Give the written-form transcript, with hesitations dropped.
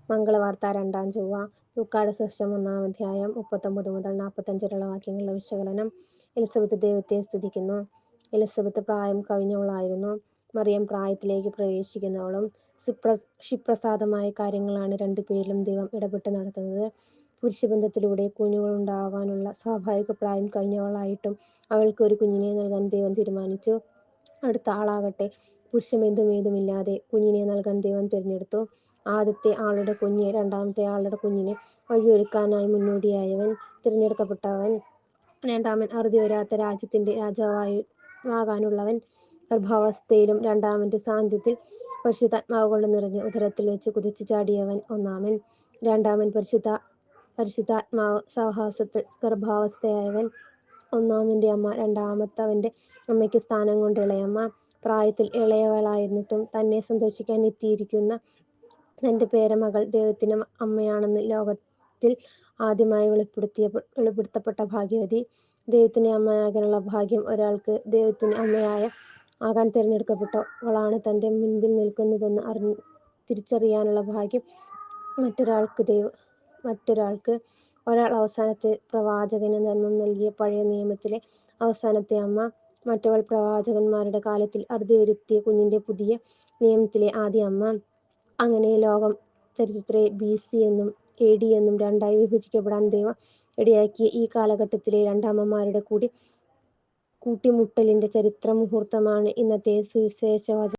മംഗളവാർത്ത 2-ാം ചൊവ്വ. ലൂക്കായുടെ സുവിശേഷം 1-ാം അധ്യായം 39 മുതൽ 45 വരെയുള്ള വാക്യങ്ങളുടെ വിശകലനം. എലിസബത്ത് ദൈവത്തെ സ്തുതിക്കുന്നു. എലിസബത്ത് പ്രായം കവിഞ്ഞവളായിരുന്നു. മറിയം പ്രായത്തിലേക്ക് പ്രവേശിക്കുന്നവളും. ക്ഷിപ്രസാദമായ കാര്യങ്ങളാണ് രണ്ടുപേരിലും ദൈവം ഇടപെട്ട് നടത്തുന്നത്. പുരുഷബന്ധത്തിലൂടെ കുഞ്ഞുങ്ങളുണ്ടാകാനുള്ള സ്വാഭാവിക പ്രായം കഴിഞ്ഞവളായിട്ടും അവൾക്ക് ഒരു കുഞ്ഞിനെ നൽകാൻ ദൈവം തീരുമാനിച്ചു. അടുത്ത ആളാകട്ടെ പുരുഷബന്ധമേതുമില്ലാതെ കുഞ്ഞിനെ നൽകാൻ ദൈവം തിരഞ്ഞെടുത്തു. ആദ്യത്തെ ആളുടെ കുഞ്ഞ് രണ്ടാമത്തെ ആളുടെ കുഞ്ഞിനെ വഴിയൊരുക്കാനായി മുന്നോടിയായവൻ, തിരഞ്ഞെടുക്കപ്പെട്ടവൻ. രണ്ടാമൻ അറുതി വരാത്ത രാജ്യത്തിന്റെ രാജാവാകാനുള്ളവൻ. ഗർഭാവസ്ഥയിലും രണ്ടാമന്റെ സാന്നിധ്യത്തിൽ പരിശുദ്ധാത്മാവ് കൊണ്ട് നിറഞ്ഞ് ഉദരത്തിൽ വെച്ച് കുതിച്ചു ചാടിയവൻ ഒന്നാമൻ. രണ്ടാമൻ പരിശുദ്ധാത്മാവ് സഹവാസത്തിൽ ഗർഭാവസ്ഥയായവൻ. ഒന്നാമന്റെ അമ്മ രണ്ടാമത്തവന്റെ അമ്മയ്ക്ക് സ്ഥാനം കൊണ്ട് ഇളയമ്മ. പ്രായത്തിൽ ഇളയവളായിരുന്നിട്ടും തന്നെ സന്ദർശിക്കാൻ എത്തിയിരിക്കുന്ന തന്റെ പേരമകൾ ദൈവത്തിന് അമ്മയാണെന്ന് ലോകത്തിൽ ആദ്യമായി വെളിപ്പെടുത്തപ്പെട്ട ഭാഗ്യവതി. ദൈവത്തിന് അമ്മയാകാനുള്ള ഭാഗ്യം ഒരാൾക്ക് ദൈവത്തിന് ആകാൻ തിരഞ്ഞെടുക്കപ്പെട്ടവളാണ് തന്റെ മുൻപിൽ നിൽക്കുന്നതെന്ന് തിരിച്ചറിയാനുള്ള ഭാഗ്യം മറ്റൊരാൾക്ക്. ഒരാൾ അവസാനത്തെ പ്രവാചകന് ജന്മം നൽകിയ പഴയ നിയമത്തിലെ അവസാനത്തെ അമ്മ. മറ്റവൾ പ്രവാചകന്മാരുടെ കാലത്തിൽ അറുതി വരുത്തിയ കുഞ്ഞിന്റെ പുതിയ നിയമത്തിലെ ആദ്യ അമ്മ. അങ്ങനെ ലോകം ചരിത്രത്തെ BC എന്നും AD എന്നും രണ്ടായി വിഭജിക്കപ്പെടാൻ ദൈവം ഇടയാക്കിയ ഈ കാലഘട്ടത്തിലെ രണ്ടമ്മമാരുടെ കൂട്ടിമുട്ടലിന്റെ ചരിത്ര മുഹൂർത്തമാണ് ഇന്നത്തെ സുവിശേഷവചനം.